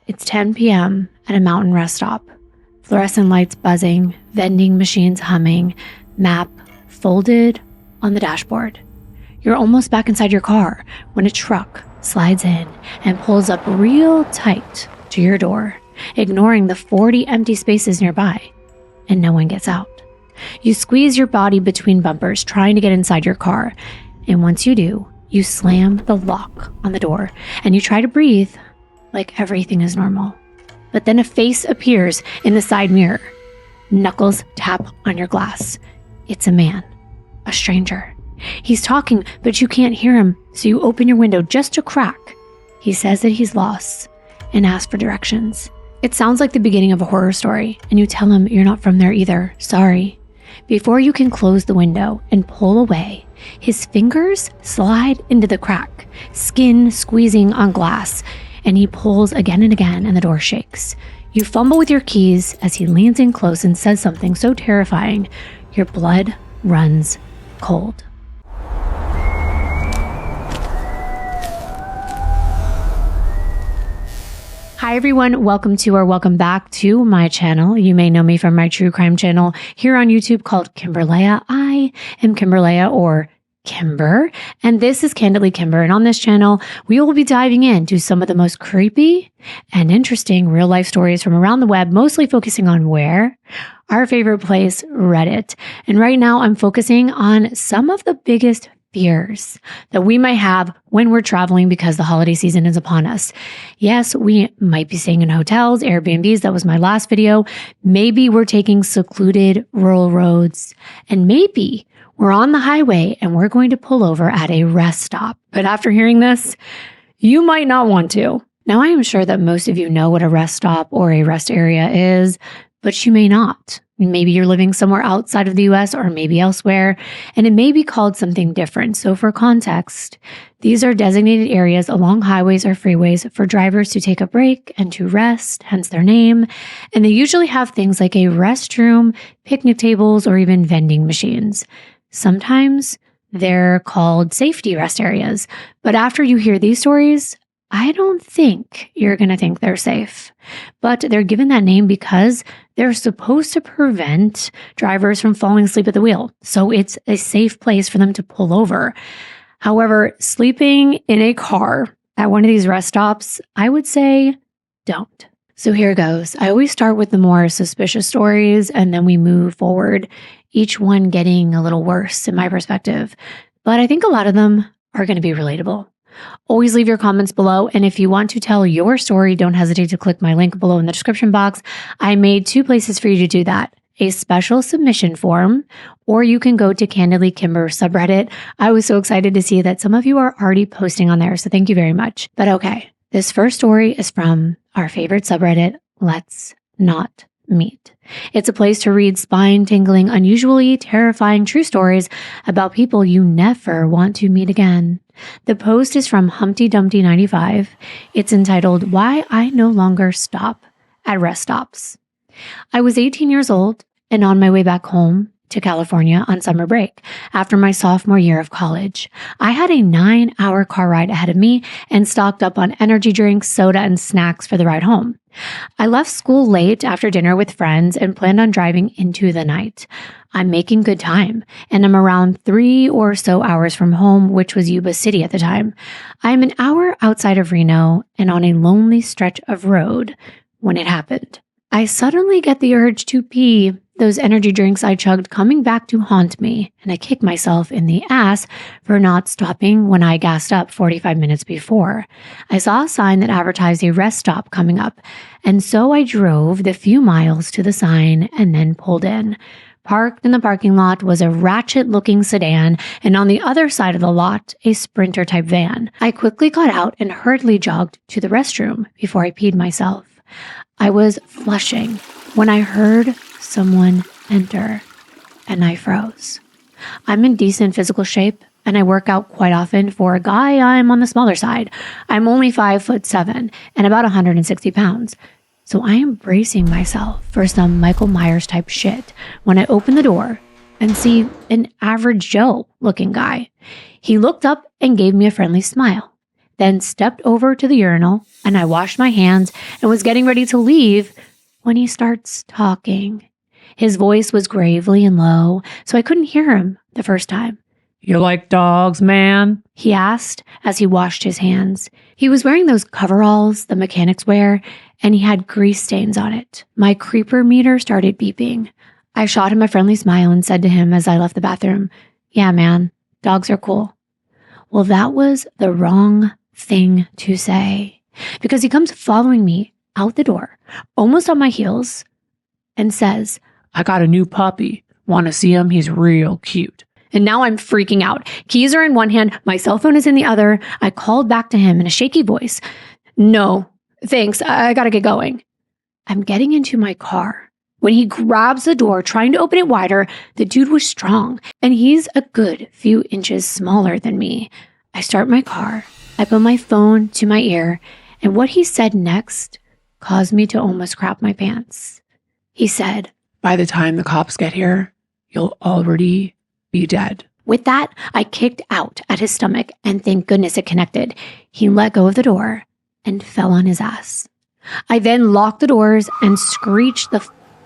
It's 10 p.m. at a mountain rest stop. Fluorescent lights buzzing, vending machines humming, map folded on the dashboard. You're almost back inside your car when a truck slides in and pulls up real tight to your door, ignoring the 40 empty spaces nearby, and no one gets out. You squeeze your body between bumpers, trying to get inside your car, and once you do, you slam the lock on the door, and you try to breathe like everything is normal. But then a face appears in the side mirror. Knuckles tap on your glass. It's a man, a stranger. He's talking, but you can't hear him, so you open your window just a crack. He says that he's lost and asks for directions. It sounds like the beginning of a horror story, and you tell him you're not from there either. Sorry. Before you can close the window and pull away, his fingers slide into the crack, skin squeezing on glass, and he pulls again and again, and the door shakes. You fumble with your keys as he leans in close and says something so terrifying, your blood runs cold. Hi everyone, welcome back to my channel. You may know me from my true crime channel here on YouTube called Kimbyrleigha. I am Kimbyrleigha, or Kimbyr, and this is Candidly Kimbyr, and on this channel we will be diving into some of the most creepy and interesting real life stories from around the web, mostly focusing on where? Our favorite place, Reddit. And right now I'm focusing on some of the biggest fears that we might have when we're traveling because the holiday season is upon us. Yes, we might be staying in hotels, Airbnbs. That was my last video. Maybe we're taking secluded rural roads, and maybe we're on the highway and we're going to pull over at a rest stop. But after hearing this, you might not want to. Now, I am sure that most of you know what a rest stop or a rest area is, but you may not. Maybe you're living somewhere outside of the US or maybe elsewhere, and it may be called something different. So for context, these are designated areas along highways or freeways for drivers to take a break and to rest, hence their name. And they usually have things like a restroom, picnic tables, or even vending machines. Sometimes they're called safety rest areas, but after you hear these stories, I don't think you're going to think they're safe. But they're given that name because they're supposed to prevent drivers from falling asleep at the wheel. So it's a safe place for them to pull over. However, sleeping in a car at one of these rest stops, I would say don't. So here goes. I always start with the more suspicious stories and then we move forward, each one getting a little worse in my perspective. But I think a lot of them are going to be relatable. Always leave your comments below, and if you want to tell your story, don't hesitate to click my link below in the description box. I made 2 places for you to do that. A special submission form, or you can go to Candidly Kimbyr subreddit. I was so excited to see that some of you are already posting on there, so thank you very much. But okay, this first story is from our favorite subreddit, Let's Not Meet. It's a place to read spine-tingling, unusually terrifying true stories about people you never want to meet again. The post is from Humpty Dumpty 95. It's entitled, Why I No Longer Stop at Rest Stops. I was 18 years old and on my way back home to California on summer break after my sophomore year of college. I had a 9-hour car ride ahead of me and stocked up on energy drinks, soda, and snacks for the ride home. I left school late after dinner with friends and planned on driving into the night. I'm making good time, and I'm around 3 or so hours from home, which was Yuba City at the time. I'm an hour outside of Reno and on a lonely stretch of road when it happened. I suddenly get the urge to pee. Those energy drinks I chugged coming back to haunt me, and I kick myself in the ass for not stopping when I gassed up 45 minutes before. I saw a sign that advertised a rest stop coming up, and so I drove the few miles to the sign and then pulled in. Parked in the parking lot was a ratchet-looking sedan, and on the other side of the lot, a Sprinter-type van. I quickly got out and hurriedly jogged to the restroom before I peed myself. I was flushing when I heard someone enter, and I froze. I'm in decent physical shape, and I work out quite often. For a guy, I'm on the smaller side. I'm only 5'7" and about 160 pounds. So I am bracing myself for some Michael Myers type shit when I open the door and see an average Joe looking guy. He looked up and gave me a friendly smile. then stepped over to the urinal, and I washed my hands and was getting ready to leave when he starts talking. His voice was gravely and low, so I couldn't hear him the first time. "You like dogs, man?" he asked as he washed his hands. He was wearing those coveralls the mechanics wear, and he had grease stains on it. My creeper meter started beeping. I shot him a friendly smile and said to him as I left the bathroom, "Yeah, man, dogs are cool." Well, that was the wrong thing to say, because he comes following me out the door, almost on my heels, and says, "I got a new puppy. Want to see him? He's real cute." And now I'm freaking out. Keys are in one hand, my cell phone is in the other. I called back to him in a shaky voice. "No, thanks, I gotta get going." I'm getting into my car when he grabs the door, trying to open it wider. The dude was strong, and he's a good few inches smaller than me. I start my car, I put my phone to my ear, and what he said next caused me to almost crap my pants. He said, "By the time the cops get here, you'll already be dead." With that, I kicked out at his stomach, and thank goodness it connected. He let go of the door and fell on his ass. I then locked the doors and screeched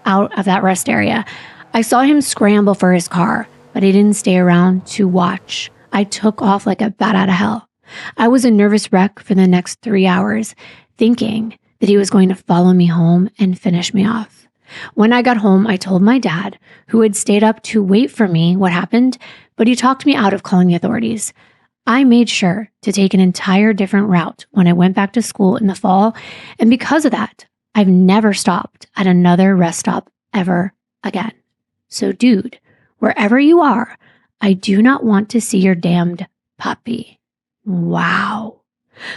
out of that rest area. I saw him scramble for his car, but he didn't stay around to watch. I took off like a bat out of hell. I was a nervous wreck for the next 3 hours, thinking that he was going to follow me home and finish me off. When I got home, I told my dad, who had stayed up to wait for me, what happened, but he talked me out of calling the authorities. I made sure to take an entire different route when I went back to school in the fall, and because of that, I've never stopped at another rest stop ever again. So dude, wherever you are, I do not want to see your damned puppy. Wow.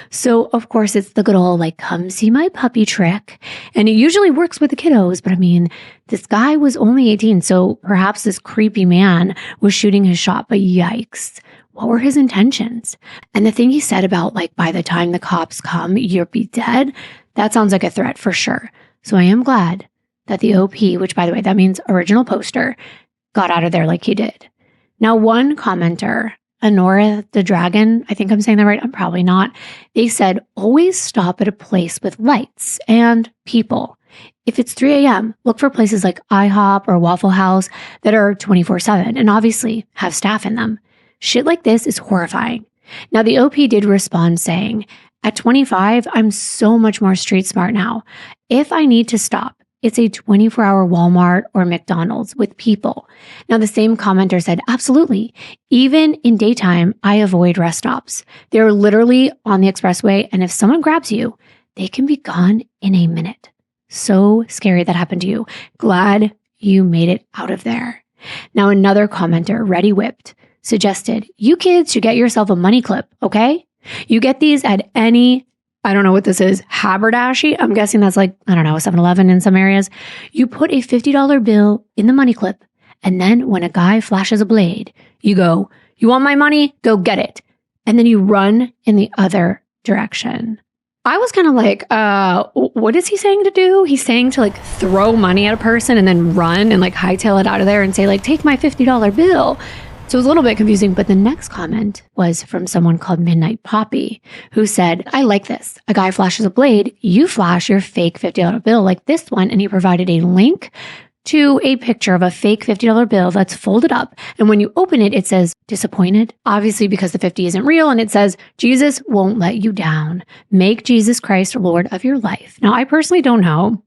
So, of course, it's the good old, like, come see my puppy trick. And it usually works with the kiddos. But I mean, this guy was only 18. So perhaps this creepy man was shooting his shot. But yikes, what were his intentions? And the thing he said about, like, by the time the cops come, you'll be dead. That sounds like a threat for sure. So I am glad that the OP, which, by the way, that means original poster, got out of there like he did. Now, one commenter, Honora the Dragon, I think I'm saying that right, I'm probably not. They said, always stop at a place with lights and people. If it's 3 a.m., look for places like IHOP or Waffle House that are 24/7 and obviously have staff in them. Shit like this is horrifying. Now, the OP did respond saying, at 25, I'm so much more street smart now. If I need to stop, it's a 24-hour Walmart or McDonald's with people. Now, the same commenter said, absolutely. Even in daytime, I avoid rest stops. They're literally on the expressway, and if someone grabs you, they can be gone in a minute. So scary that happened to you. Glad you made it out of there. Now, another commenter, Ready Whipped, suggested, you kids should get yourself a money clip, okay? You get these at any, I don't know what this is, haberdashery. I'm guessing that's like, I don't know, a 7-Eleven in some areas. You put a $50 bill in the money clip, and then when a guy flashes a blade, you go, you want my money? Go get it. And then you run in the other direction. I was kind of like, what is he saying to do? He's saying to like throw money at a person and then run and like hightail it out of there and say like, take my $50 bill. So it was a little bit confusing, but the next comment was from someone called Midnight Poppy, who said, I like this. A guy flashes a blade, you flash your fake $50 bill like this one, and he provided a link to a picture of a fake $50 bill that's folded up. And when you open it, it says, disappointed, obviously because the 50 isn't real. And it says, Jesus won't let you down. Make Jesus Christ Lord of your life. Now, I personally don't know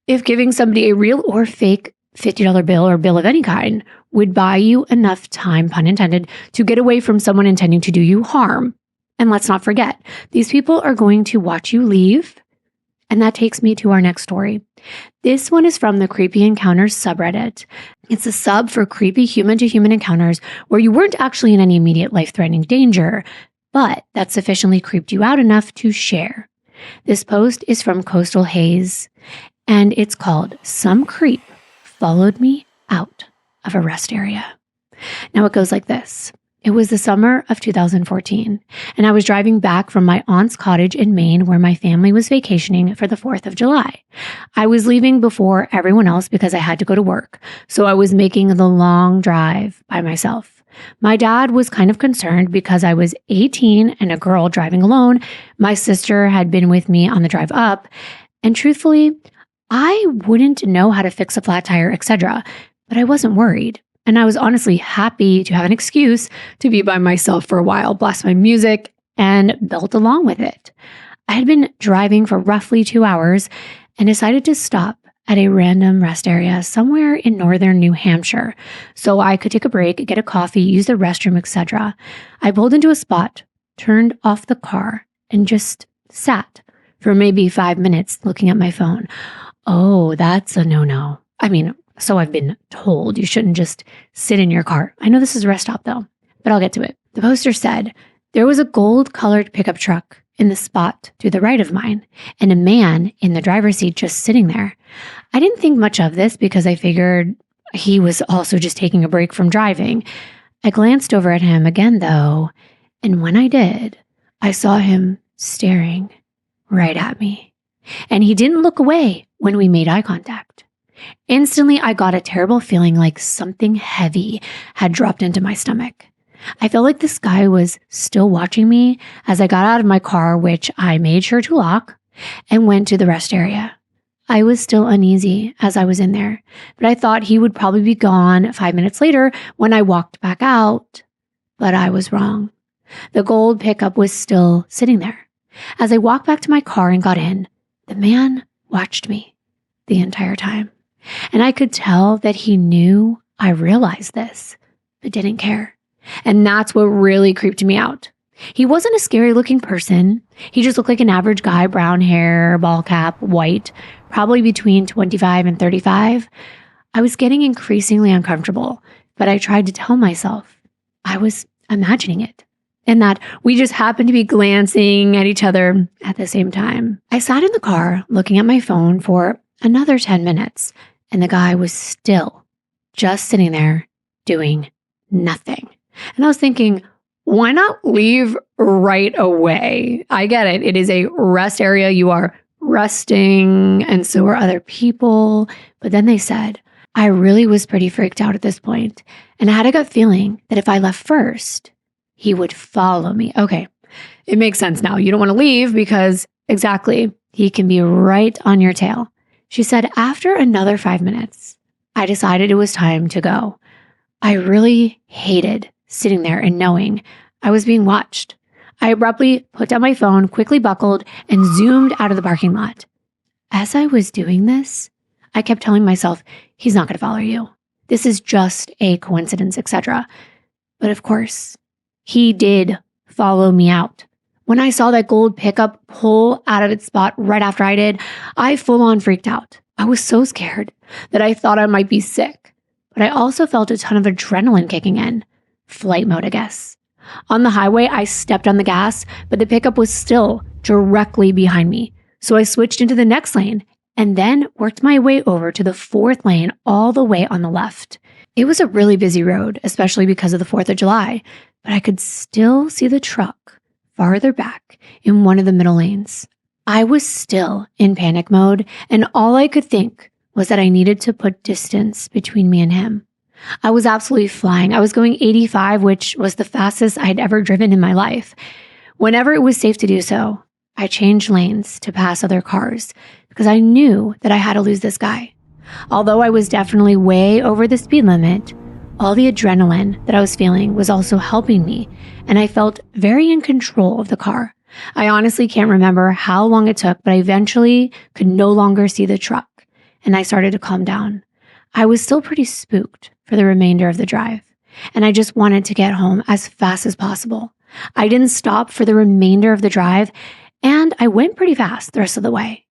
if giving somebody a real or fake $50 bill or bill of any kind would buy you enough time, pun intended, to get away from someone intending to do you harm. And let's not forget, these people are going to watch you leave. And that takes me to our next story. This one is from the Creepy Encounters subreddit. It's a sub for creepy human-to-human encounters where you weren't actually in any immediate life-threatening danger, but that sufficiently creeped you out enough to share. This post is from Coastal Haze, and it's called Some Creep Followed Me Out of a Rest Area. Now it goes like this. It was the summer of 2014, and I was driving back from my aunt's cottage in Maine where my family was vacationing for the 4th of July. I was leaving before everyone else because I had to go to work, so I was making the long drive by myself. My dad was kind of concerned because I was 18 and a girl driving alone. My sister had been with me on the drive up. And truthfully, I wouldn't know how to fix a flat tire, etc. But I wasn't worried. And I was honestly happy to have an excuse to be by myself for a while, blast my music, and belt along with it. I had been driving for roughly 2 hours and decided to stop at a random rest area somewhere in northern New Hampshire so I could take a break, get a coffee, use the restroom, etc. I pulled into a spot, turned off the car, and just sat for maybe 5 minutes looking at my phone. Oh, that's a no-no. I mean, so I've been told. You shouldn't just sit in your car. I know this is a rest stop though, but I'll get to it. The poster said, there was a gold-colored pickup truck in the spot to the right of mine, and a man in the driver's seat just sitting there. I didn't think much of this because I figured he was also just taking a break from driving. I glanced over at him again, though, and when I did, I saw him staring right at me. And he didn't look away when we made eye contact. Instantly, I got a terrible feeling like something heavy had dropped into my stomach. I felt like this guy was still watching me as I got out of my car, which I made sure to lock, and went to the rest area. I was still uneasy as I was in there, but I thought he would probably be gone 5 minutes later when I walked back out. But I was wrong. The gold pickup was still sitting there. As I walked back to my car and got in, the man watched me the entire time. And I could tell that he knew I realized this, but didn't care. And that's what really creeped me out. He wasn't a scary looking person. He just looked like an average guy, brown hair, ball cap, white, probably between 25 and 35. I was getting increasingly uncomfortable, but I tried to tell myself I was imagining it and that we just happened to be glancing at each other at the same time. I sat in the car looking at my phone for another 10 minutes, and the guy was still just sitting there doing nothing. And I was thinking, why not leave right away? I get it. It is a rest area. You are resting, and so are other people. But then they said, I really was pretty freaked out at this point, and I had a gut feeling that if I left first, he would follow me. Okay, it makes sense now. You don't want to leave because exactly, he can be right on your tail. She said, after another 5 minutes, I decided it was time to go. I really hated sitting there and knowing I was being watched. I abruptly put down my phone, quickly buckled, and zoomed out of the parking lot. As I was doing this, I kept telling myself, he's not going to follow you. This is just a coincidence, etc. But of course, he did follow me out. When I saw that gold pickup pull out of its spot right after I did, I full on freaked out. I was so scared that I thought I might be sick. But I also felt a ton of adrenaline kicking in. Flight mode, I guess. On the highway, I stepped on the gas, but the pickup was still directly behind me. So I switched into the next lane and then worked my way over to the fourth lane all the way on the left. It was a really busy road, especially because of the 4th of July, but I could still see the truck farther back in one of the middle lanes. I was still in panic mode, and all I could think was that I needed to put distance between me and him. I was absolutely flying. I was going 85, which was the fastest I'd ever driven in my life. Whenever it was safe to do so, I changed lanes to pass other cars because I knew that I had to lose this guy. Although I was definitely way over the speed limit, all the adrenaline that I was feeling was also helping me, and I felt very in control of the car. I honestly can't remember how long it took, but I eventually could no longer see the truck, and I started to calm down. I was still pretty spooked for the remainder of the drive, and I just wanted to get home as fast as possible. I didn't stop for the remainder of the drive, and I went pretty fast the rest of the way.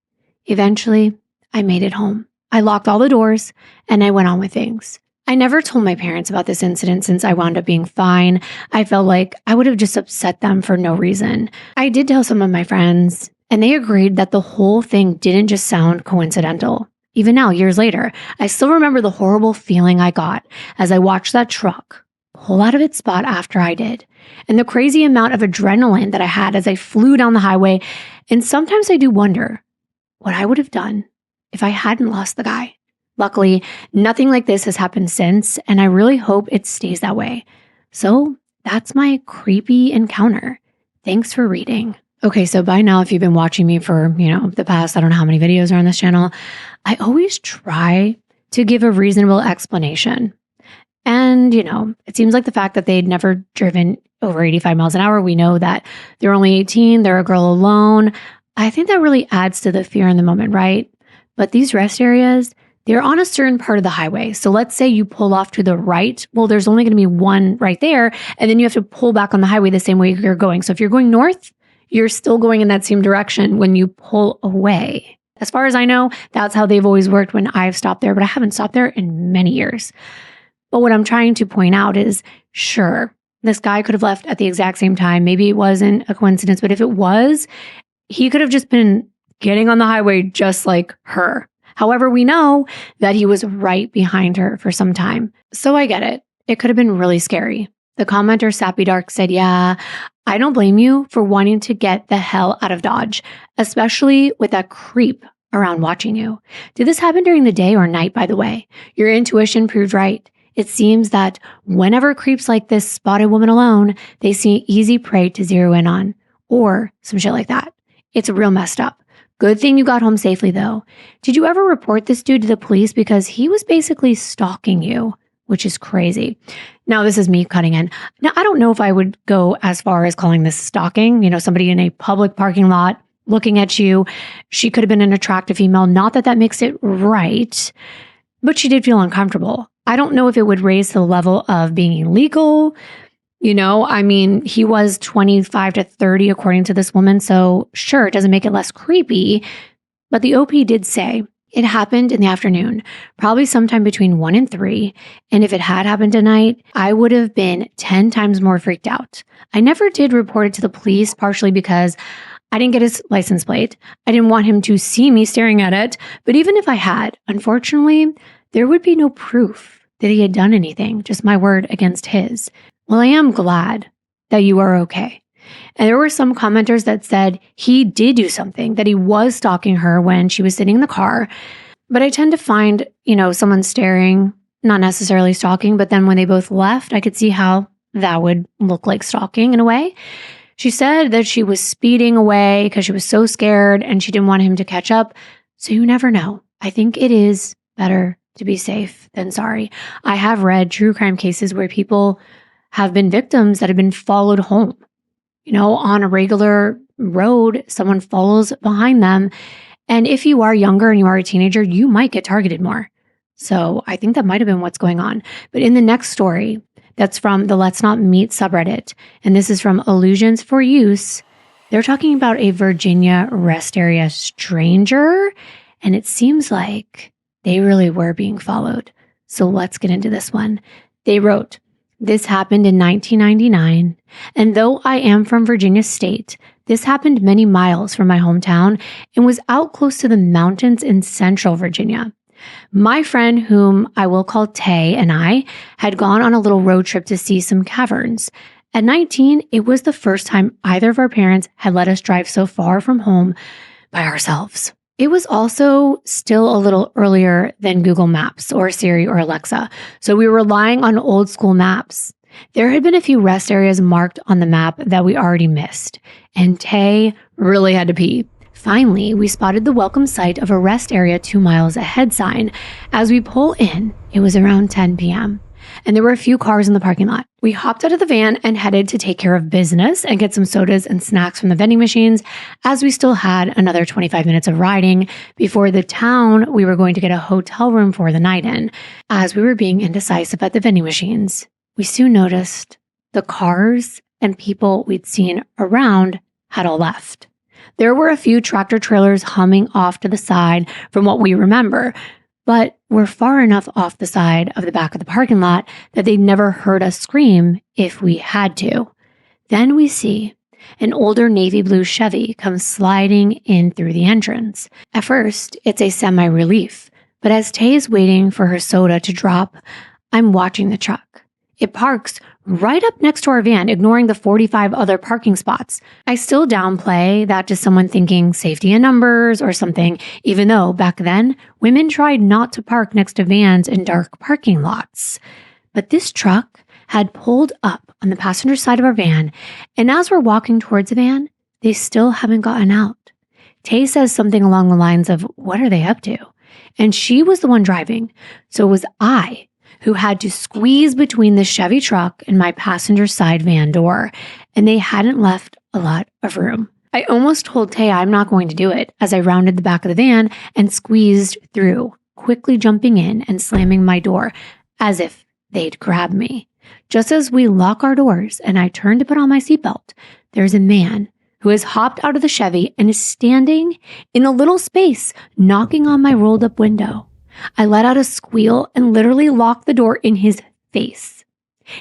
Eventually, I made it home. I locked all the doors, and I went on with things. I never told my parents about this incident since I wound up being fine. I felt like I would have just upset them for no reason. I did tell some of my friends, and they agreed that the whole thing didn't just sound coincidental. Even now, years later, I still remember the horrible feeling I got as I watched that truck pull out of its spot after I did, and the crazy amount of adrenaline that I had as I flew down the highway. And sometimes I do wonder what I would have done if I hadn't lost the guy. Luckily, nothing like this has happened since, and I really hope it stays that way. So that's my creepy encounter. Thanks for reading. Okay, so by now, if you've been watching me for, the past, I don't know how many videos are on this channel, I always try to give a reasonable explanation. And, it seems like the fact that they'd never driven over 85 miles an hour, we know that they're only 18, they're a girl alone. I think that really adds to the fear in the moment, right? But these rest areas, they're on a certain part of the highway. So let's say you pull off to the right. Well, there's only going to be one right there. And then you have to pull back on the highway the same way you're going. So if you're going north, you're still going in that same direction when you pull away. As far as I know, that's how they've always worked when I've stopped there, but I haven't stopped there in many years. But what I'm trying to point out is, sure, this guy could have left at the exact same time. Maybe it wasn't a coincidence, but if it was, he could have just been getting on the highway just like her. However, we know that he was right behind her for some time. So I get it. It could have been really scary. The commenter Sappy Dark said, yeah, I don't blame you for wanting to get the hell out of Dodge, especially with that creep around watching you. Did this happen during the day or night, by the way? Your intuition proved right. It seems that whenever creeps like this spot a woman alone, they see easy prey to zero in on, or some shit like that. It's real messed up. Good thing you got home safely, though. Did you ever report this dude to the police? Because he was basically stalking you, which is crazy. Now, this is me cutting in. Now, I don't know if I would go as far as calling this stalking, somebody in a public parking lot looking at you. She could have been an attractive female. Not that that makes it right, but she did feel uncomfortable. I don't know if it would raise to the level of being illegal. He was 25 to 30, according to this woman. So sure, it doesn't make it less creepy. But the OP did say it happened in the afternoon, probably sometime between 1 and 3. And if it had happened tonight, I would have been 10 times more freaked out. I never did report it to the police, partially because I didn't get his license plate. I didn't want him to see me staring at it. But even if I had, unfortunately, there would be no proof that he had done anything, just my word against his. Well, I am glad that you are okay. And there were some commenters that said he did do something, that he was stalking her when she was sitting in the car. But I tend to find, someone staring, not necessarily stalking, but then when they both left, I could see how that would look like stalking in a way. She said that she was speeding away because she was so scared and she didn't want him to catch up. So you never know. I think it is better to be safe than sorry. I have read true crime cases where people have been victims that have been followed home. On a regular road, someone follows behind them. And if you are younger and you are a teenager, you might get targeted more. So I think that might have been what's going on. But in the next story, that's from the Let's Not Meet subreddit, and this is from Illusions for Use, they're talking about a Virginia rest area stranger, and it seems like they really were being followed. So let's get into this one. They wrote, this happened in 1999, and though I am from Virginia State, this happened many miles from my hometown and was out close to the mountains in central Virginia. My friend, whom I will call Tay, and I had gone on a little road trip to see some caverns. At 19, it was the first time either of our parents had let us drive so far from home by ourselves. It was also still a little earlier than Google Maps or Siri or Alexa, so we were relying on old school maps. There had been a few rest areas marked on the map that we already missed, and Tay really had to pee. Finally, we spotted the welcome sight of a rest area 2 miles ahead sign. As we pull in, it was around 10 p.m., and there were a few cars in the parking lot. We hopped out of the van and headed to take care of business and get some sodas and snacks from the vending machines, as we still had another 25 minutes of riding before the town we were going to get a hotel room for the night in. As we were being indecisive at the vending machines, we soon noticed the cars and people we'd seen around had all left. There were a few tractor trailers humming off to the side from what we remember, but we're far enough off the side of the back of the parking lot that they'd never heard us scream if we had to. Then we see an older navy blue Chevy come sliding in through the entrance. At first, it's a semi-relief, but as Tay is waiting for her soda to drop, I'm watching the truck. It parks right up next to our van, ignoring the 45 other parking spots. I still downplay that to someone thinking safety in numbers or something, even though back then, women tried not to park next to vans in dark parking lots. But this truck had pulled up on the passenger side of our van, and as we're walking towards the van, they still haven't gotten out. Tay says something along the lines of, what are they up to? And she was the one driving, so it was I who had to squeeze between the Chevy truck and my passenger side van door, and they hadn't left a lot of room. I almost told Tay I'm not going to do it as I rounded the back of the van and squeezed through, quickly jumping in and slamming my door as if they'd grab me. Just as we lock our doors and I turn to put on my seatbelt, there's a man who has hopped out of the Chevy and is standing in a little space, knocking on my rolled up window. I let out a squeal and literally locked the door in his face.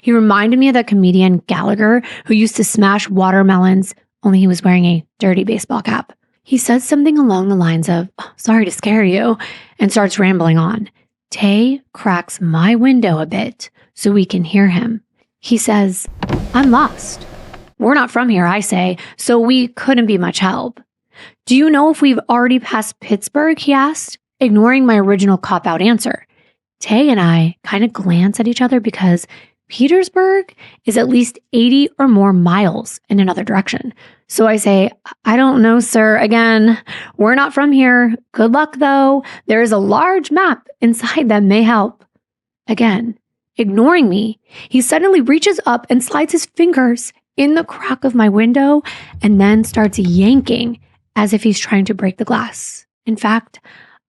He reminded me of that comedian Gallagher who used to smash watermelons, only he was wearing a dirty baseball cap. He says something along the lines of, sorry to scare you, and starts rambling on. Tay cracks my window a bit so we can hear him. He says, I'm lost. We're not from here, I say, so we couldn't be much help. Do you know if we've already passed Pittsburgh? He asked, ignoring my original cop-out answer. Tay and I kind of glance at each other because Petersburg is at least 80 or more miles in another direction. So I say, I don't know, sir. Again, we're not from here. Good luck, though. There is a large map inside that may help. Again, ignoring me, he suddenly reaches up and slides his fingers in the crack of my window and then starts yanking as if he's trying to break the glass. In fact,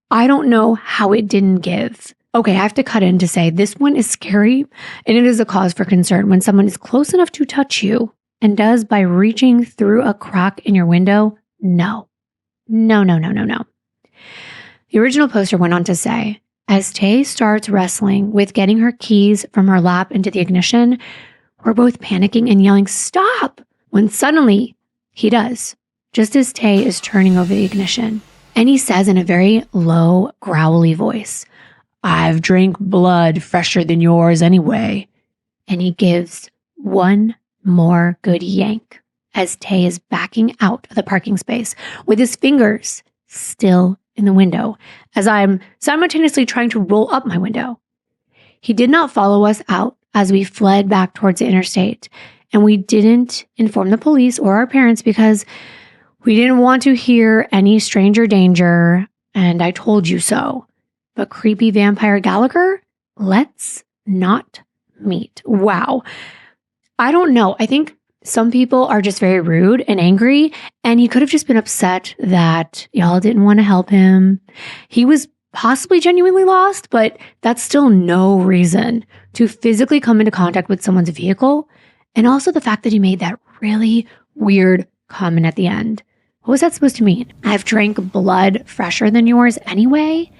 I don't know how it didn't give. Okay, I have to cut in to say this one is scary and it is a cause for concern when someone is close enough to touch you and does by reaching through a crack in your window. No. The original poster went on to say, as Tay starts wrestling with getting her keys from her lap into the ignition, we're both panicking and yelling, stop, when suddenly he does, just as Tay is turning over the ignition. And he says in a very low, growly voice, I've drank blood fresher than yours anyway. And he gives one more good yank as Tay is backing out of the parking space with his fingers still in the window as I'm simultaneously trying to roll up my window. He did not follow us out as we fled back towards the interstate, and we didn't inform the police or our parents because we didn't want to hear any stranger danger, and I told you so. But creepy vampire Gallagher, let's not meet. Wow. I don't know. I think some people are just very rude and angry, and he could have just been upset that y'all didn't want to help him. He was possibly genuinely lost, but that's still no reason to physically come into contact with someone's vehicle. And also the fact that he made that really weird comment at the end. What was that supposed to mean? I've drank blood fresher than yours anyway?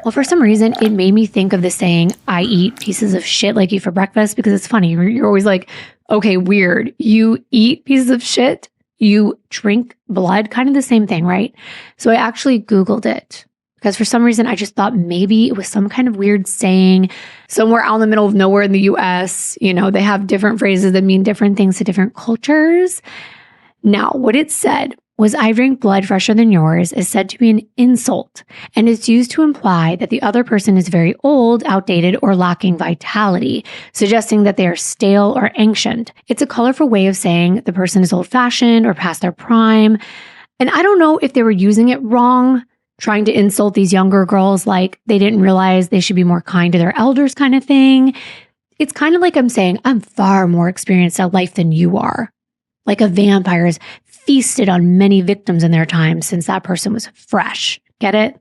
Well, for some reason, it made me think of the saying, I eat pieces of shit like you for breakfast, because it's funny. You're always like, okay, weird. You eat pieces of shit, you drink blood, kind of the same thing, right? So I actually Googled it because for some reason, I just thought maybe it was some kind of weird saying somewhere out in the middle of nowhere in the US. You know, they have different phrases that mean different things to different cultures. Now, what it said was I drink blood fresher than yours is said to be an insult, and it's used to imply that the other person is very old, outdated, or lacking vitality, suggesting that they are stale or ancient. It's a colorful way of saying the person is old-fashioned or past their prime. And I don't know if they were using it wrong, trying to insult these younger girls like they didn't realize they should be more kind to their elders kind of thing. It's kind of like I'm saying I'm far more experienced at life than you are. Like a vampire has feasted on many victims in their time since that person was fresh. Get it?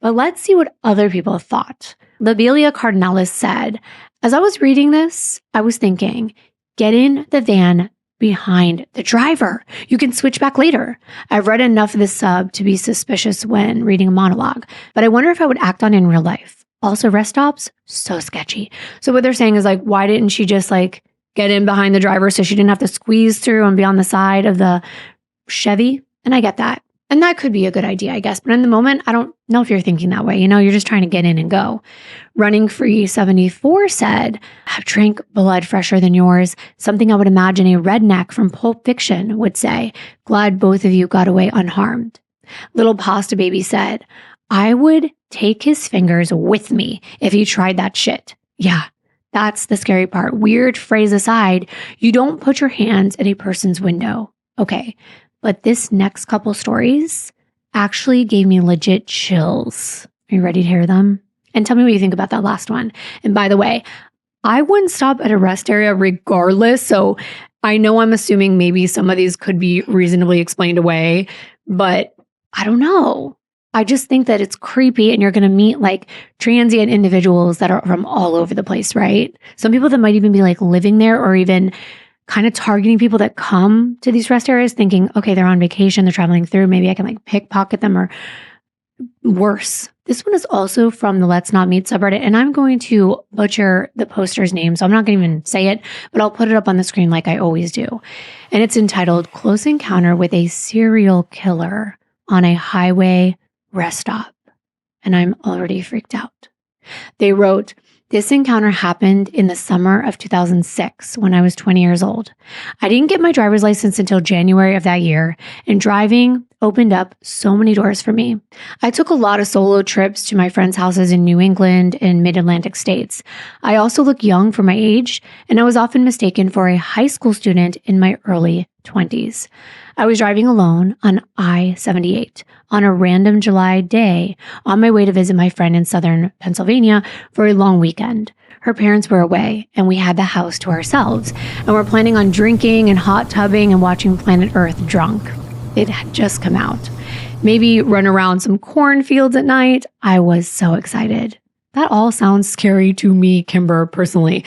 But let's see what other people thought. Lobelia Cardinalis said, as I was reading this, I was thinking, get in the van behind the driver. You can switch back later. I've read enough of this sub to be suspicious when reading a monologue, but I wonder if I would act on it in real life. Also, rest stops, so sketchy. So what they're saying is like, why didn't she just like get in behind the driver so she didn't have to squeeze through and be on the side of the Chevy? And I get that. And that could be a good idea, I guess. But in the moment, I don't know if you're thinking that way. You know, you're just trying to get in and go. Running Free 74 said, I've drank blood fresher than yours. Something I would imagine a redneck from Pulp Fiction would say. Glad both of you got away unharmed. Little Pasta Baby said, I would take his fingers with me if he tried that shit. Yeah, That's the scary part. Weird phrase aside, you don't put your hands in a person's window. Okay, but this next couple stories actually gave me legit chills. Are you ready to hear them? And tell me what you think about that last one. And by the way, I wouldn't stop at a rest area regardless. So I know I'm assuming maybe some of these could be reasonably explained away, but I don't know. I just think that it's creepy and you're going to meet like transient individuals that are from all over the place, right? Some people that might even be like living there or even kind of targeting people that come to these rest areas thinking, okay, they're on vacation, they're traveling through, maybe I can like pickpocket them or worse. This one is also from the Let's Not Meet subreddit, and I'm going to butcher the poster's name, so I'm not going to even say it, but I'll put it up on the screen like I always do. And it's entitled Close Encounter with a Serial Killer on a Highway Rest Stop. And I'm already freaked out. They wrote, this encounter happened in the summer of 2006 when I was 20 years old. I didn't get my driver's license until January of that year, and driving opened up so many doors for me. I took a lot of solo trips to my friends' houses in New England and mid-Atlantic states. I also look young for my age, and I was often mistaken for a high school student in my early 20s. I was driving alone on I-78 on a random July day on my way to visit my friend in southern Pennsylvania for a long weekend. Her parents were away and we had the house to ourselves and we're planning on drinking and hot tubbing and watching Planet Earth drunk. It had just come out. Maybe run around some cornfields at night. I was so excited. That all sounds scary to me, Kimber, personally,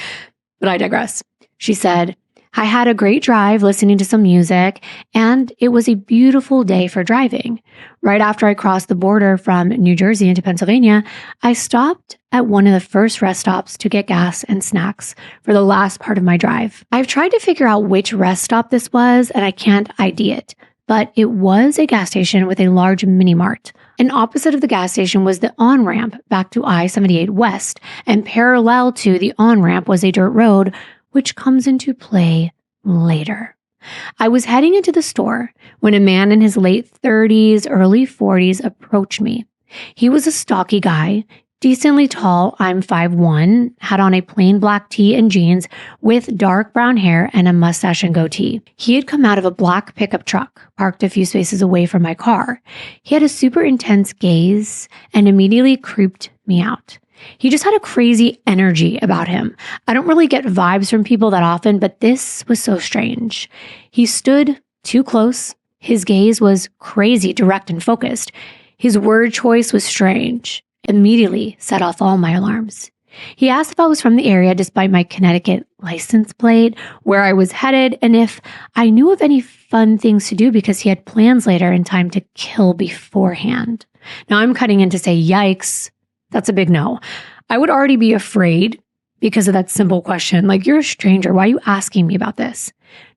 but I digress. She said, I had a great drive listening to some music, and it was a beautiful day for driving. Right after I crossed the border from New Jersey into Pennsylvania, I stopped at one of the first rest stops to get gas and snacks for the last part of my drive. I've tried to figure out which rest stop this was, and I can't ID it, but it was a gas station with a large mini mart. And opposite of the gas station was the on-ramp back to I-78 West, and parallel to the on-ramp was a dirt road which comes into play later. I was heading into the store when a man in his late 30s, early 40s approached me. He was a stocky guy, decently tall. I'm 5'1", had on a plain black tee and jeans with dark brown hair and a mustache and goatee. He had come out of a black pickup truck, parked a few spaces away from my car. He had a super intense gaze and immediately creeped me out. He just had a crazy energy about him. I don't really get vibes from people that often, but this was so strange. He stood too close. His gaze was crazy, direct, and focused. His word choice was strange. Immediately set off all my alarms. He asked if I was from the area despite my Connecticut license plate, where I was headed, and if I knew of any fun things to do because he had plans later in time to kill beforehand. Now I'm cutting in to say, yikes. That's a big no. I would already be afraid because of that simple question. Like, you're a stranger. Why are you asking me about this?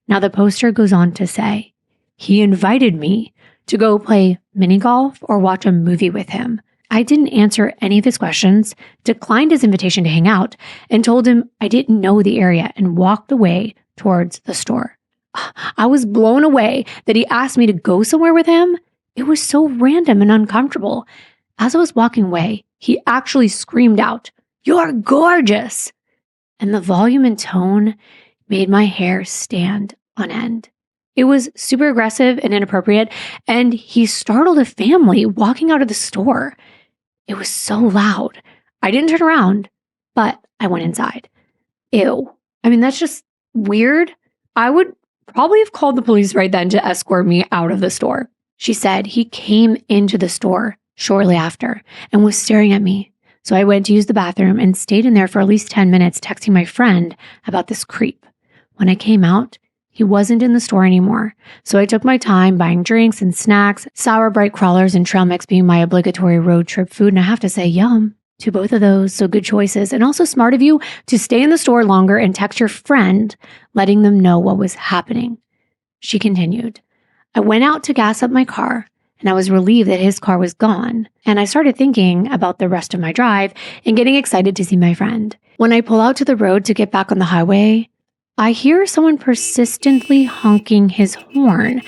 Now, the poster goes on to say, he invited me to go play mini golf or watch a movie with him. I didn't answer any of his questions, declined his invitation to hang out, and told him I didn't know the area and walked away towards the store. I was blown away that he asked me to go somewhere with him. It was so random and uncomfortable. As I was walking away, he actually screamed out, "You're gorgeous!" And the volume and tone made my hair stand on end. It was super aggressive and inappropriate, and he startled a family walking out of the store. It was so loud. I didn't turn around, but I went inside. Ew. I mean, that's just weird. I would probably have called the police right then to escort me out of the store. She said he came into the store shortly after and was staring at me. So I went to use the bathroom and stayed in there for at least 10 minutes texting my friend about this creep. When I came out, he wasn't in the store anymore. So I took my time buying drinks and snacks, Sour Bright crawlers and trail mix being my obligatory road trip food. And I have to say, yum to both of those. So good choices. And also smart of you to stay in the store longer and text your friend, letting them know what was happening. She continued, I went out to gas up my car, and I was relieved that his car was gone. And I started thinking about the rest of my drive and getting excited to see my friend. When I pull out to the road to get back on the highway, I hear someone persistently honking his horn,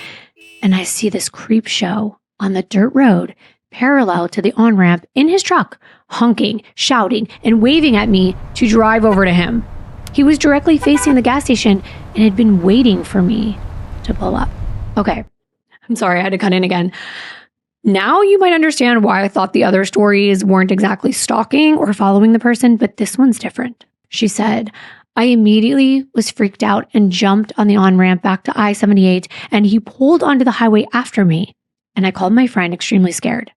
and I see this creep show on the dirt road parallel to the on-ramp in his truck, honking, shouting, and waving at me to drive over to him. He was directly facing the gas station and had been waiting for me to pull up. Okay, I'm sorry, I had to cut in again. Now you might understand why I thought the other stories weren't exactly stalking or following the person, but this one's different. She said, I immediately was freaked out and jumped on the on-ramp back to I-78, and he pulled onto the highway after me, and I called my friend extremely scared.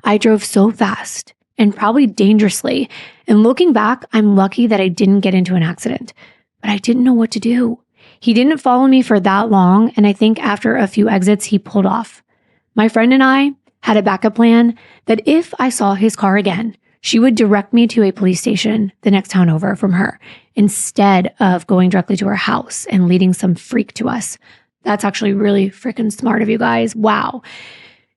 I drove so fast and probably dangerously, and looking back, I'm lucky that I didn't get into an accident, but I didn't know what to do. He didn't follow me for that long, and I think after a few exits, he pulled off. My friend and I had a backup plan that if I saw his car again, she would direct me to a police station the next town over from her, instead of going directly to her house and leading some freak to us. That's actually really freaking smart of you guys. Wow.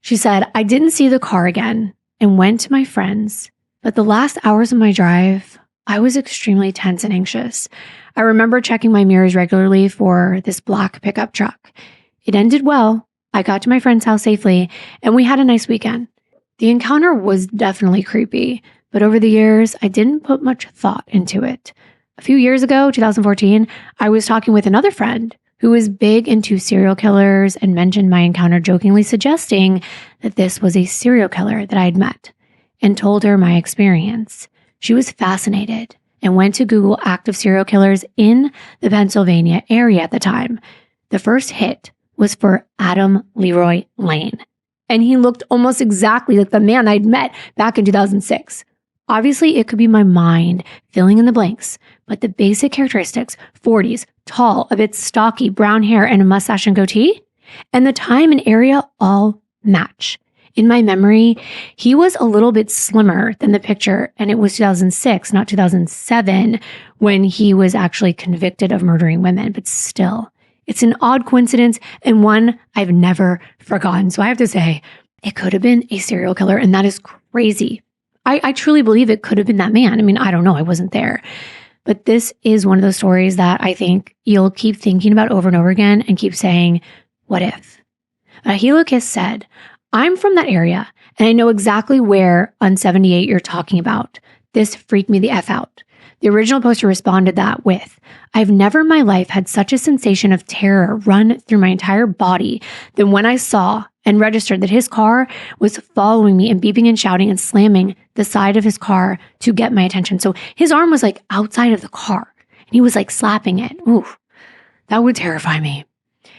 She said, I didn't see the car again and went to my friends, but the last hours of my drive, I was extremely tense and anxious. I remember checking my mirrors regularly for this black pickup truck. It ended well. I got to my friend's house safely, and we had a nice weekend. The encounter was definitely creepy, but over the years, I didn't put much thought into it. A few years ago, 2014, I was talking with another friend who was big into serial killers and mentioned my encounter, jokingly suggesting that this was a serial killer that I had met, and told her my experience. She was fascinated and went to Google active serial killers in the Pennsylvania area at the time. The first hit was for Adam Leroy Lane, and he looked almost exactly like the man I'd met back in 2006. Obviously, it could be my mind filling in the blanks, but the basic characteristics, 40s, tall, a bit stocky, brown hair, and a mustache and goatee, and the time and area all match. In my memory, he was a little bit slimmer than the picture, and it was 2006, not 2007, when he was actually convicted of murdering women, but still, it's an odd coincidence and one I've never forgotten. So I have to say, it could have been a serial killer, and that is crazy. I truly believe it could have been that man. I mean, I don't know. I wasn't there. But this is one of those stories that I think you'll keep thinking about over and over again and keep saying, what if? Helokis said, I'm from that area, and I know exactly where on 78 you're talking about. This freaked me the F out. The original poster responded that with, I've never in my life had such a sensation of terror run through my entire body than when I saw and registered that his car was following me and beeping and shouting and slamming the side of his car to get my attention. So his arm was like outside of the car and he was like slapping it. Ooh, that would terrify me.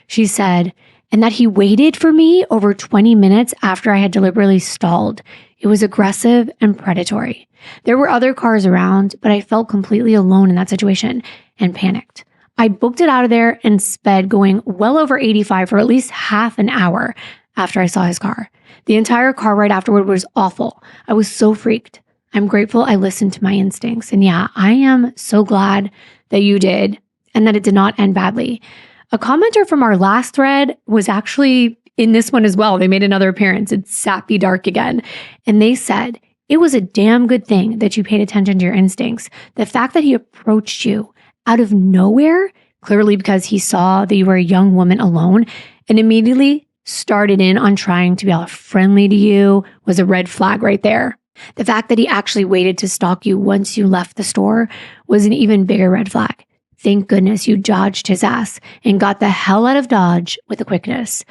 She said, and that he waited for me over 20 minutes after I had deliberately stalled. It was aggressive and predatory. There were other cars around, but I felt completely alone in that situation and panicked. I booked it out of there and sped going well over 85 for at least half an hour after I saw his car. The entire car ride afterward was awful. I was so freaked. I'm grateful I listened to my instincts. And yeah, I am so glad that you did and that it did not end badly. A commenter from our last thread was actually in this one as well. They made another appearance. It's Sappy Dark again. And they said, it was a damn good thing that you paid attention to your instincts. The fact that he approached you out of nowhere, clearly because he saw that you were a young woman alone, and immediately started in on trying to be all friendly to you was a red flag right there. The fact that he actually waited to stalk you once you left the store was an even bigger red flag. Thank goodness you dodged his ass and got the hell out of Dodge with a quickness.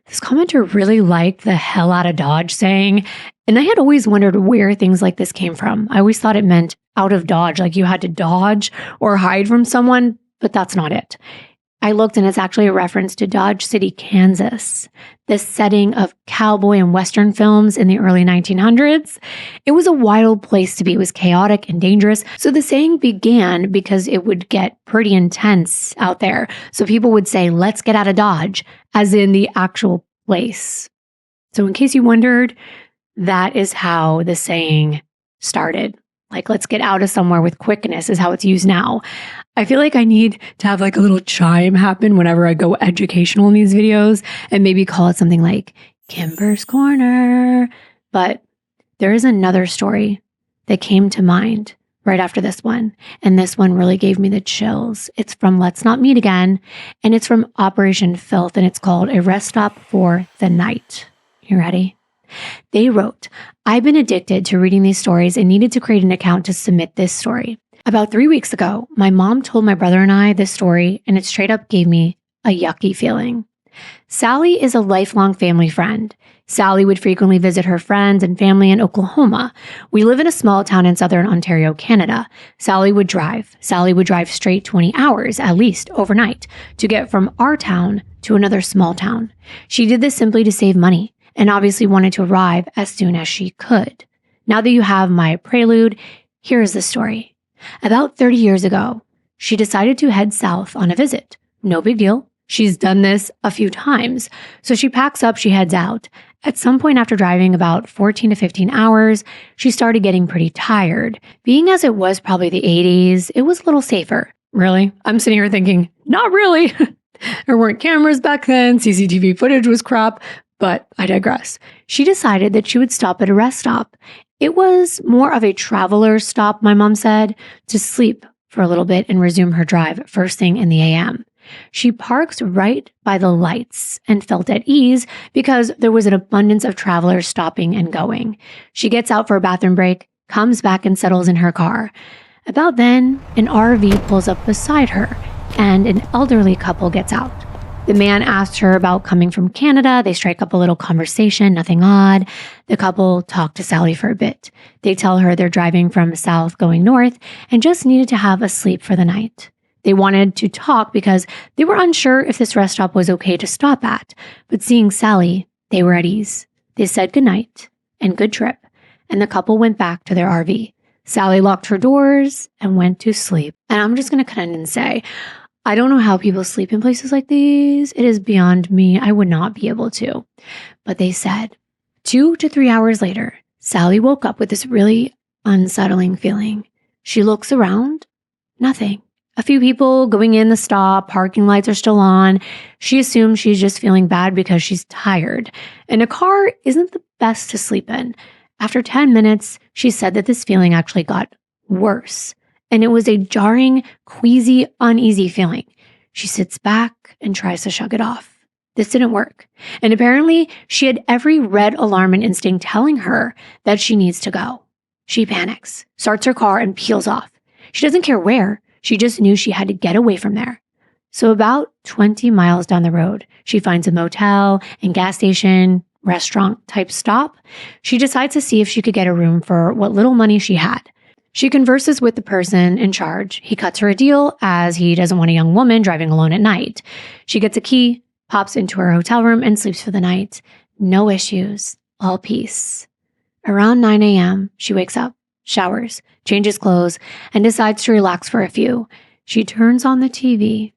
This commenter really liked the hell out of Dodge saying, and I had always wondered where things like this came from. I always thought it meant out of Dodge, like you had to dodge or hide from someone, but that's not it. I looked and it's actually a reference to Dodge City, Kansas, the setting of cowboy and Western films in the early 1900s. It was a wild place to be. It was chaotic and dangerous. So the saying began because it would get pretty intense out there. So people would say, let's get out of Dodge, as in the actual place. So in case you wondered, that is how the saying started. Like, let's get out of somewhere with quickness is how it's used now. I feel like I need to have like a little chime happen whenever I go educational in these videos and maybe call it something like Kimbyr's Corner. But there is another story that came to mind right after this one. And this one really gave me the chills. It's from Let's Not Meet Again. And it's from Operation Filth. And it's called A Rest Stop for the Night. You ready? They wrote, I've been addicted to reading these stories and needed to create an account to submit this story. About 3 weeks ago, my mom told my brother and I this story, and it straight up gave me a yucky feeling. Sally is a lifelong family friend. Sally would frequently visit her friends and family in Oklahoma. We live in a small town in southern Ontario, Canada. Sally would drive. Sally would drive straight 20 hours, at least overnight, to get from our town to another small town. She did this simply to save money and obviously wanted to arrive as soon as she could. Now that you have my prelude, here is the story. About 30 years ago, she decided to head south on a visit. No big deal. She's done this a few times. So she packs up, she heads out. At some point after driving about 14 to 15 hours, she started getting pretty tired. Being as it was probably the 80s, it was a little safer. Really? I'm sitting here thinking, not really. There weren't cameras back then. CCTV footage was crap, but I digress. She decided that she would stop at a rest stop. It was more of a traveler's stop, my mom said, to sleep for a little bit and resume her drive first thing in the AM. She parked right by the lights and felt at ease because there was an abundance of travelers stopping and going. She gets out for a bathroom break, comes back and settles in her car. About then, an RV pulls up beside her and an elderly couple gets out. The man asks her about coming from Canada. They strike up a little conversation, nothing odd. The couple talk to Sally for a bit. They tell her they're driving from south going north and just needed to have a sleep for the night. They wanted to talk because they were unsure if this rest stop was okay to stop at, but seeing Sally, they were at ease. They said goodnight and good trip, and the couple went back to their RV. Sally locked her doors and went to sleep. And I'm just going to cut in and say, I don't know how people sleep in places like these. It is beyond me. I would not be able to. But they said 2 to 3 hours later, Sally woke up with this really unsettling feeling. She looks around, nothing. A few people going in the stop, parking lights are still on. She assumes she's just feeling bad because she's tired. And a car isn't the best to sleep in. After 10 minutes, she said that this feeling actually got worse. And it was a jarring, queasy, uneasy feeling. She sits back and tries to shrug it off. This didn't work. And apparently, she had every red alarm and instinct telling her that she needs to go. She panics, starts her car, and peels off. She doesn't care where. She just knew she had to get away from there. So about 20 miles down the road, she finds a motel and gas station, restaurant type stop. She decides to see if she could get a room for what little money she had. She converses with the person in charge. He cuts her a deal as he doesn't want a young woman driving alone at night. She gets a key, pops into her hotel room, and sleeps for the night. No issues, all peace. Around 9 a.m., she wakes up, showers, changes clothes, and decides to relax for a few. She turns on the TV,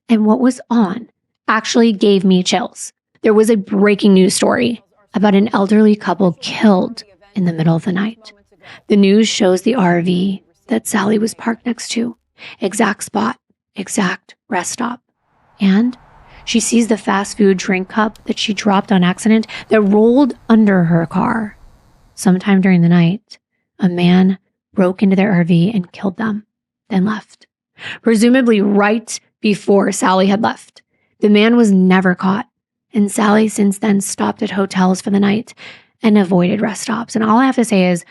and what was on actually gave me chills. There was a breaking news story about an elderly couple killed in the middle of the night. The news shows the RV that Sally was parked next to, exact spot, exact rest stop. And she sees the fast food drink cup that she dropped on accident that rolled under her car. Sometime during the night, a man broke into their RV and killed them, then left. Presumably right before Sally had left. The man was never caught, and Sally since then stopped at hotels for the night and avoided rest stops. And all I have to say is,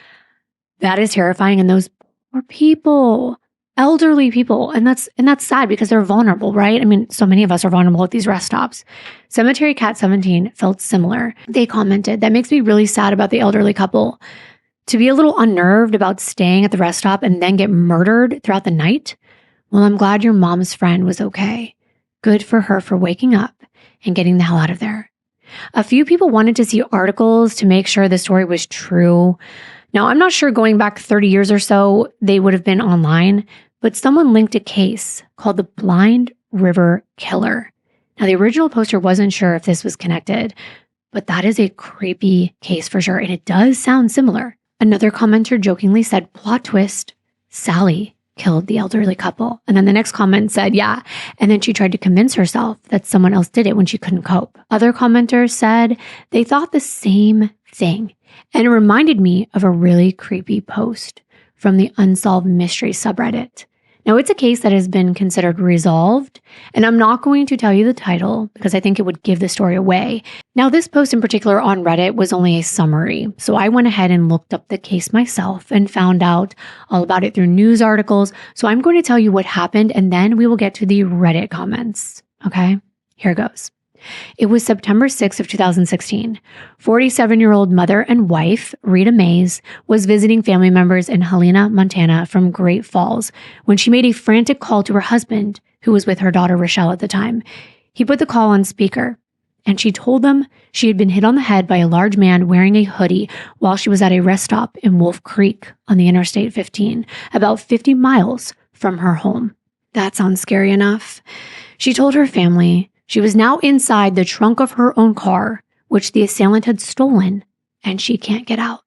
that is terrifying, and those poor people, elderly people, and that's sad because they're vulnerable, right? I mean, so many of us are vulnerable at these rest stops. Cemetery Cat 17 felt similar. They commented, that makes me really sad about the elderly couple. To be a little unnerved about staying at the rest stop and then get murdered throughout the night? Well, I'm glad your mom's friend was okay. Good for her for waking up and getting the hell out of there. A few people wanted to see articles to make sure the story was true. Now, I'm not sure going back 30 years or so, they would have been online, but someone linked a case called the Blind River Killer. Now, the original poster wasn't sure if this was connected, but that is a creepy case for sure, and it does sound similar. Another commenter jokingly said, plot twist, Sally killed the elderly couple. And then the next comment said, yeah. And then she tried to convince herself that someone else did it when she couldn't cope. Other commenters said they thought the same thing. And it reminded me of a really creepy post from the Unsolved Mysteries subreddit. Now, it's a case that has been considered resolved, and I'm not going to tell you the title because I think it would give the story away. Now, this post in particular on Reddit was only a summary, so I went ahead and looked up the case myself and found out all about it through news articles. So I'm going to tell you what happened, and then we will get to the Reddit comments. Okay, here goes. It was September 6th of 2016. 47-year-old mother and wife, Rita Mays, was visiting family members in Helena, Montana from Great Falls when she made a frantic call to her husband, who was with her daughter Rochelle at the time. He put the call on speaker, and she told them she had been hit on the head by a large man wearing a hoodie while she was at a rest stop in Wolf Creek on the Interstate 15, about 50 miles from her home. That sounds scary enough. She told her family she was now inside the trunk of her own car, which the assailant had stolen, and she can't get out.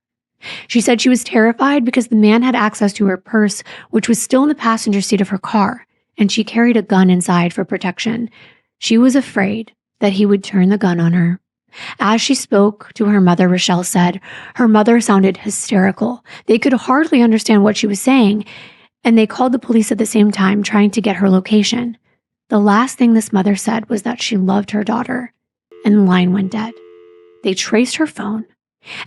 She said she was terrified because the man had access to her purse, which was still in the passenger seat of her car, and she carried a gun inside for protection. She was afraid that he would turn the gun on her. As she spoke to her mother, Rochelle said her mother sounded hysterical. They could hardly understand what she was saying, and they called the police at the same time, trying to get her location. The last thing this mother said was that she loved her daughter, and the line went dead. They traced her phone,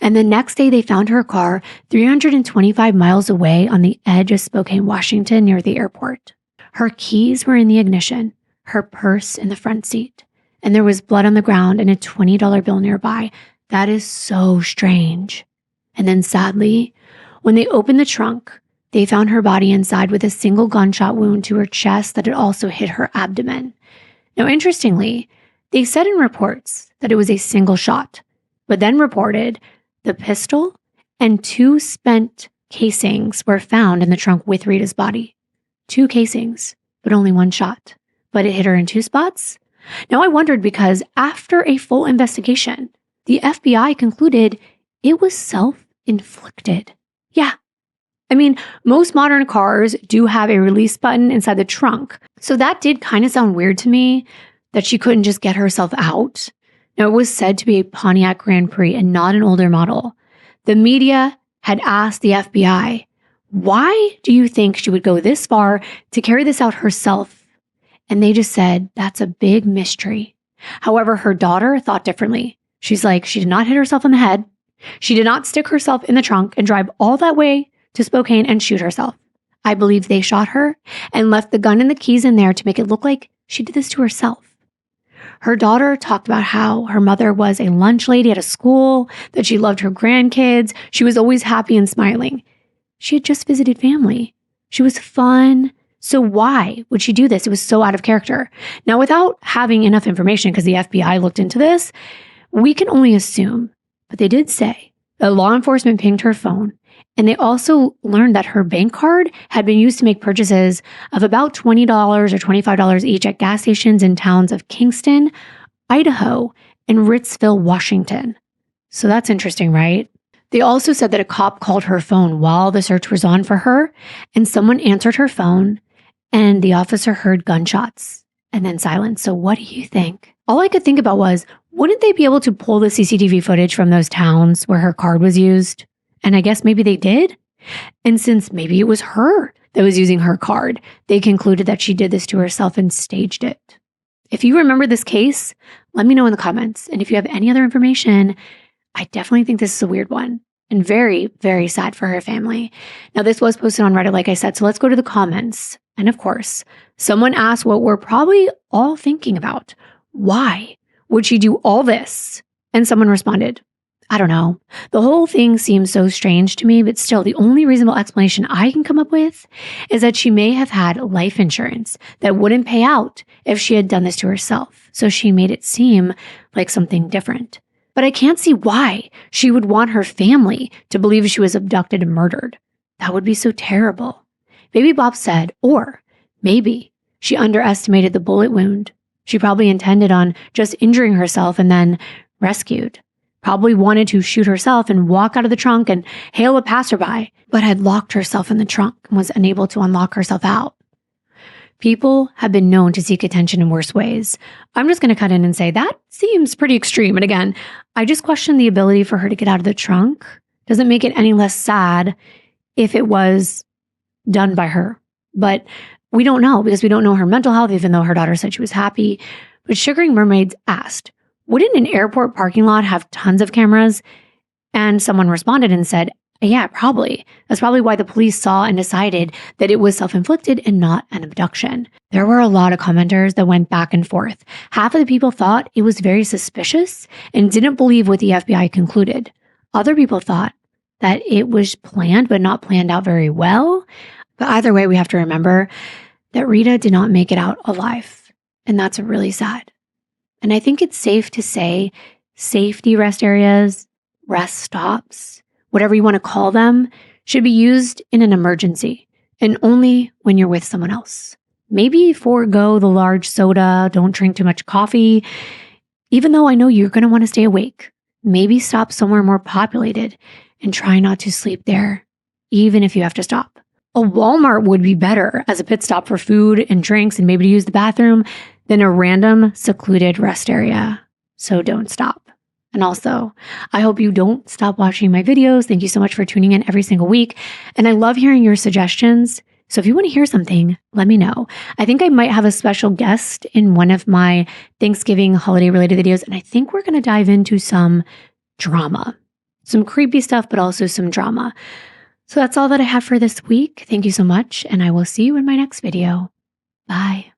and the next day they found her car 325 miles away on the edge of Spokane, Washington, near the airport. Her keys were in the ignition, her purse in the front seat, and there was blood on the ground and a $20 bill nearby. That is so strange. And then sadly, when they opened the trunk, they found her body inside with a single gunshot wound to her chest that had also hit her abdomen. Now, interestingly, they said in reports that it was a single shot, but then reported the pistol and 2 spent casings were found in the trunk with Rita's body. 2 casings, but only 1 shot. But it hit her in 2 spots? Now, I wondered because after a full investigation, the FBI concluded it was self-inflicted. Yeah. I mean, most modern cars do have a release button inside the trunk. So that did kind of sound weird to me that she couldn't just get herself out. Now, it was said to be a Pontiac Grand Prix and not an older model. The media had asked the FBI, why do you think she would go this far to carry this out herself? And they just said, that's a big mystery. However, her daughter thought differently. She's like, she did not hit herself on the head. She did not stick herself in the trunk and drive all that way to Spokane and shoot herself. I believe they shot her and left the gun and the keys in there to make it look like she did this to herself. Her daughter talked about how her mother was a lunch lady at a school, that she loved her grandkids. She was always happy and smiling. She had just visited family. She was fun. So why would she do this? It was so out of character. Now, without having enough information, because the FBI looked into this, we can only assume, but they did say that law enforcement pinged her phone. And they also learned that her bank card had been used to make purchases of about $20 or $25 each at gas stations in towns of Kingston, Idaho, and Ritzville, Washington. So that's interesting, right? They also said that a cop called her phone while the search was on for her, and someone answered her phone, and the officer heard gunshots and then silence. So what do you think? All I could think about was, wouldn't they be able to pull the CCTV footage from those towns where her card was used? And I guess maybe they did. And since maybe it was her that was using her card, they concluded that she did this to herself and staged it. If you remember this case, let me know in the comments. And if you have any other information, I definitely think this is a weird one and very, very sad for her family. Now, this was posted on Reddit, like I said, so let's go to the comments. And of course, someone asked what we're probably all thinking about. Why would she do all this? And someone responded, I don't know. The whole thing seems so strange to me, but still, the only reasonable explanation I can come up with is that she may have had life insurance that wouldn't pay out if she had done this to herself. So she made it seem like something different. But I can't see why she would want her family to believe she was abducted and murdered. That would be so terrible. Baby Bob said, or maybe she underestimated the bullet wound. She probably intended on just injuring herself and then rescued. Probably wanted to shoot herself and walk out of the trunk and hail a passerby, but had locked herself in the trunk and was unable to unlock herself out. People have been known to seek attention in worse ways. I'm just going to cut in and say that seems pretty extreme. And again, I just question the ability for her to get out of the trunk. Doesn't make it any less sad if it was done by her. But We don't know because we don't know her mental health, even though her daughter said she was happy. But Sugaring Mermaids asked, wouldn't an airport parking lot have tons of cameras? And someone responded and said, yeah, probably. That's probably why the police saw and decided that it was self-inflicted and not an abduction. There were a lot of commenters that went back and forth. Half of the people thought it was very suspicious and didn't believe what the FBI concluded. Other people thought that it was planned but not planned out very well. But either way, we have to remember that Rita did not make it out alive. And that's really sad. And I think it's safe to say safety rest areas, rest stops, whatever you want to call them, should be used in an emergency and only when you're with someone else. Maybe forego the large soda, don't drink too much coffee. Even though I know you're going to want to stay awake, maybe stop somewhere more populated and try not to sleep there, even if you have to stop. A Walmart would be better as a pit stop for food and drinks and maybe to use the bathroom than a random secluded rest area. So don't stop. And also, I hope you don't stop watching my videos. Thank you so much for tuning in every single week. And I love hearing your suggestions. So if you want to hear something, let me know. I think I might have a special guest in one of my Thanksgiving holiday related videos. And I think we're going to dive into some drama, some creepy stuff, but also some drama. So that's all that I have for this week. Thank you so much. And I will see you in my next video. Bye.